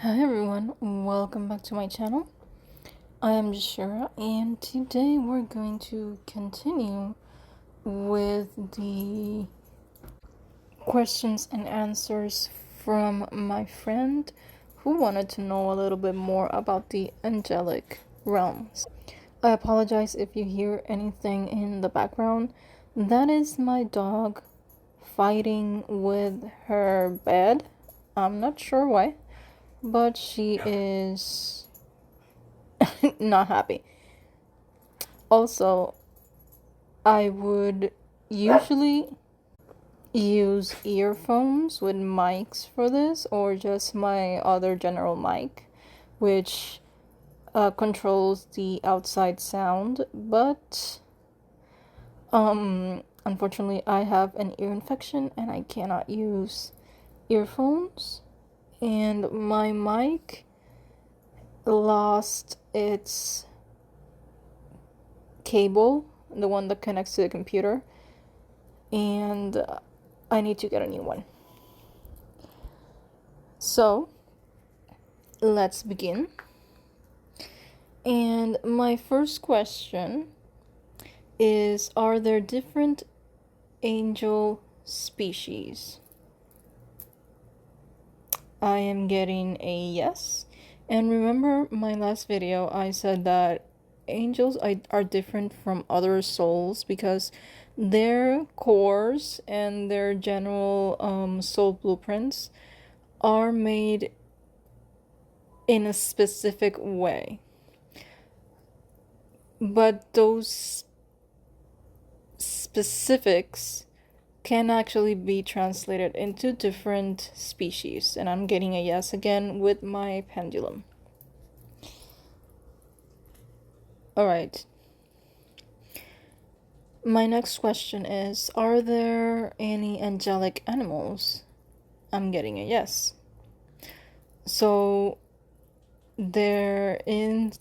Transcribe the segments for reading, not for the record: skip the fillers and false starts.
Hi everyone, welcome back to my channel. I am Jashira and today we're going to continue with the questions and answers from my friend who wanted to know a little bit more about the angelic realms. I apologize if you hear anything in the background. That is my dog fighting with her bed. I'm not sure why, but she is not happy. Also, I would usually use earphones with mics for this, or just my other general mic, which controls the outside sound, but unfortunately I have an ear infection and I cannot use earphones, and my mic lost its cable, the one that connects to the computer, and I need to get a new one. So let's begin. And my first question is, are there different angel species? I am getting a yes. And remember my last video, I said that angels are different from other souls because their cores and their general soul blueprints are made in a specific way. But those specifics can actually be translated into different species. And I'm getting a yes again with my pendulum. Alright. My next question is, are there any angelic animals? I'm getting a yes. So there in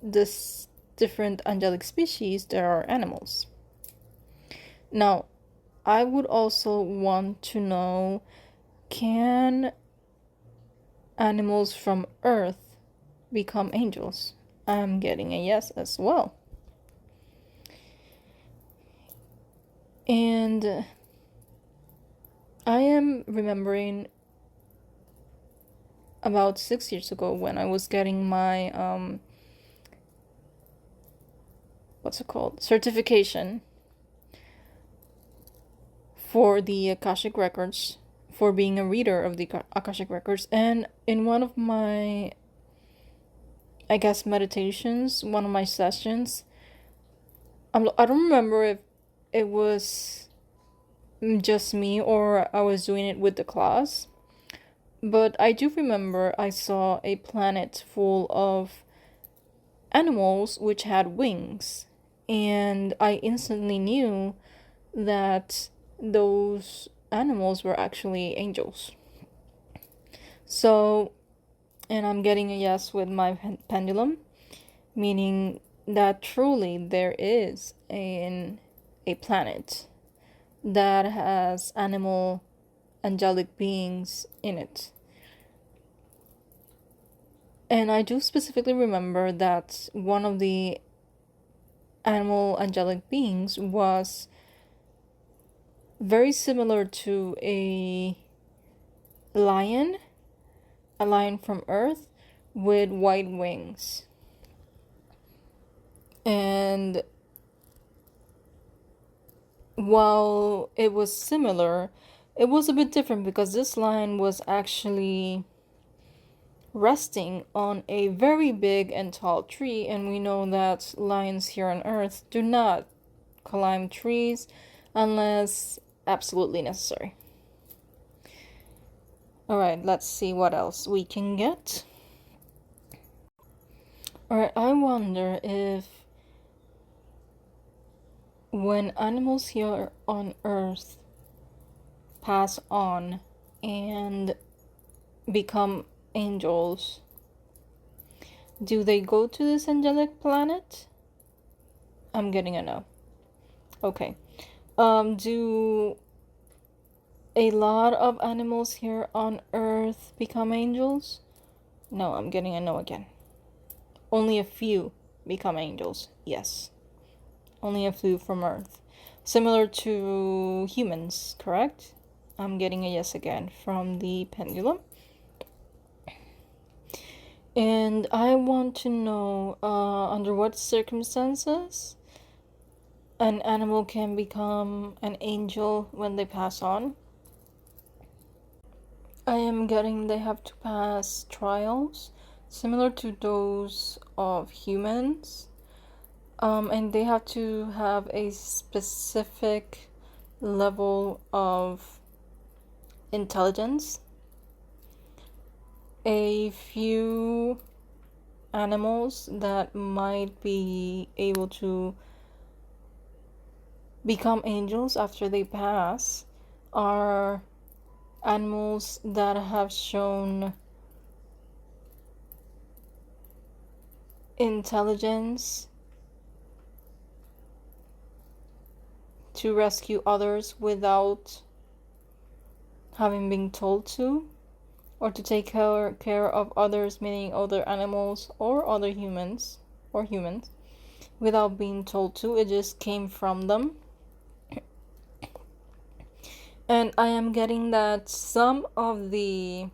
this different angelic species there are animals. Now I would also want to know, can animals from Earth become angels? I'm getting a yes as well. And I am remembering about 6 years ago when I was getting my certification for the Akashic Records, for being a reader of the Akashic Records. And in one of my, I guess, meditations, one of my sessions, I don't remember if it was just me or I was doing it with the class, but I do remember I saw a planet full of animals which had wings, and I instantly knew that those animals were actually angels. So, and I'm getting a yes with my pendulum, meaning that truly there is a planet that has animal angelic beings in it. And I do specifically remember that one of the animal angelic beings was very similar to a lion from Earth with white wings. And while it was similar, it was a bit different because this lion was actually resting on a very big and tall tree, and we know that lions here on Earth do not climb trees unless absolutely necessary. Alright, let's see what else we can get. Alright, I wonder if when animals here on Earth pass on and become angels, do they go to this angelic planet? I'm getting a no. Okay. Do a lot of animals here on Earth become angels? No, I'm getting a no again. Only a few become angels. Yes. Only a few from Earth. Similar to humans, correct? I'm getting a yes again from the pendulum. And I want to know under what circumstances an animal can become an angel when they pass on. I am getting they have to pass trials similar to those of humans. And they have to have a specific level of intelligence. A few animals that might be able to become angels after they pass are animals that have shown intelligence to rescue others without having been told to, or to take care of others, meaning other animals or other humans, without being told to. It just came from them. And I am getting that some of the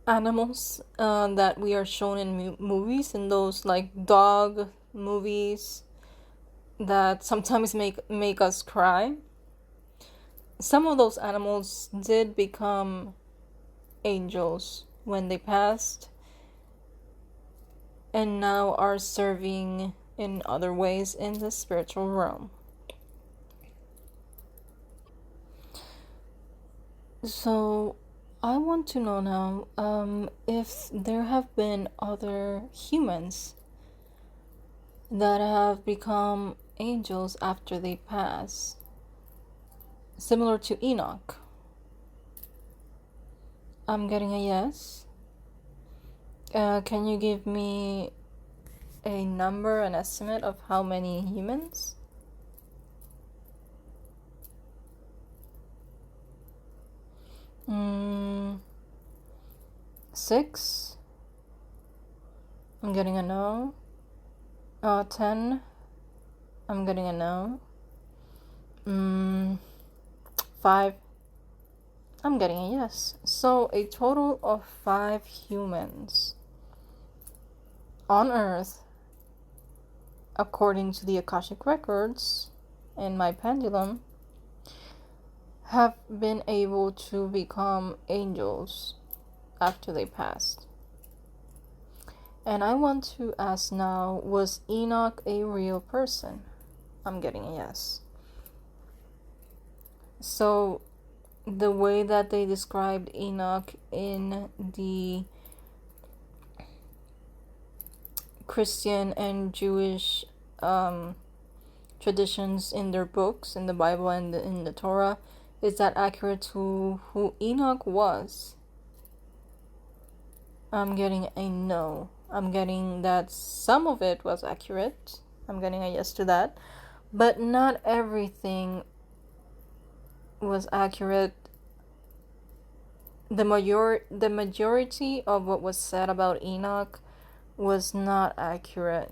animals that we are shown in movies, and those like dog movies that sometimes make us cry, some of those animals did become angels when they passed, and now are serving in other ways in the spiritual realm. So I want to know now if there have been other humans that have become angels after they pass, similar to Enoch. I'm getting a yes. Can you give me a number, an estimate of how many humans? Six. I'm getting a no. 10. I'm getting a no. 5. I'm getting a yes. So a total of 5 humans on Earth, according to the Akashic Records and my pendulum, have been able to become angels after they passed. And I want to ask now, was Enoch a real person? I'm getting a yes. So the way that they described Enoch in the Christian and Jewish traditions in their books, in the Bible and in the Torah, is that accurate to who Enoch was? I'm getting a no. I'm getting that some of it was accurate. I'm getting a yes to that. But not everything was accurate. The majority of what was said about Enoch was not accurate.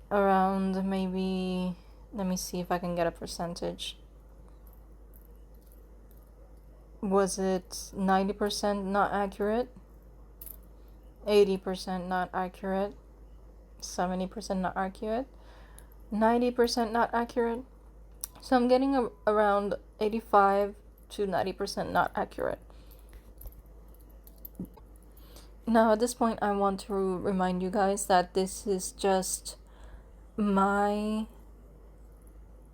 Around maybe, let me see if I can get a percentage. Was it 90% not accurate? 80% not accurate? 70% not accurate? 90% not accurate? So I'm getting around 85 to 90% not accurate. Now at this point I want to remind you guys that this is just my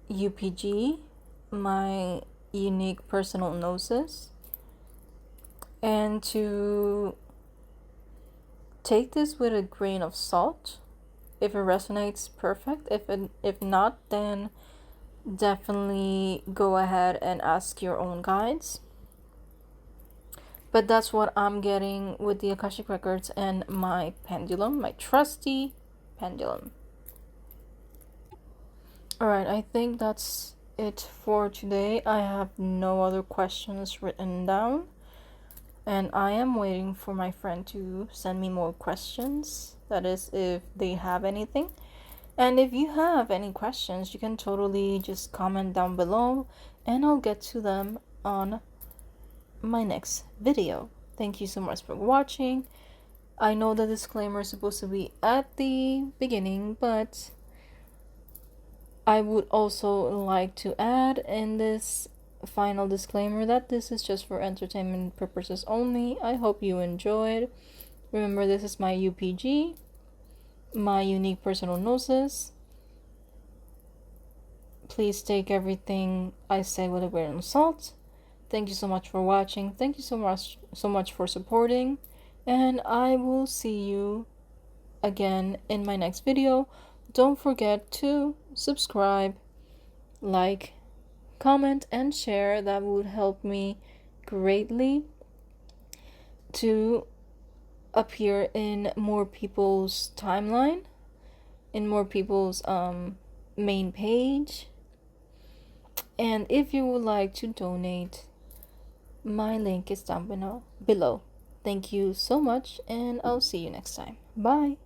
UPG, my unique personal gnosis, and to take this with a grain of salt. If it resonates, perfect. If not, then definitely go ahead and ask your own guides. But that's what I'm getting with the Akashic Records and my pendulum, my trusty pendulum. Alright, I think that's it for today. I have no other questions written down, and I am waiting for my friend to send me more questions. That is, if they have anything. And if you have any questions, you can totally just comment down below, and I'll get to them on my next video. Thank you so much for watching. I know the disclaimer is supposed to be at the beginning, but I would also like to add in this final disclaimer that this is just for entertainment purposes only. I hope you enjoyed. Remember, this is my UPG, my unique personal gnosis. Please take everything I say with a grain of salt. Thank you so much for watching. Thank you so much for supporting, and I will see you again in my next video. Don't forget to subscribe, like, comment, and share. That would help me greatly to appear in more people's timeline, in more people's main page. And if you would like to donate, my link is down below. Thank you so much, and I'll see you next time. Bye.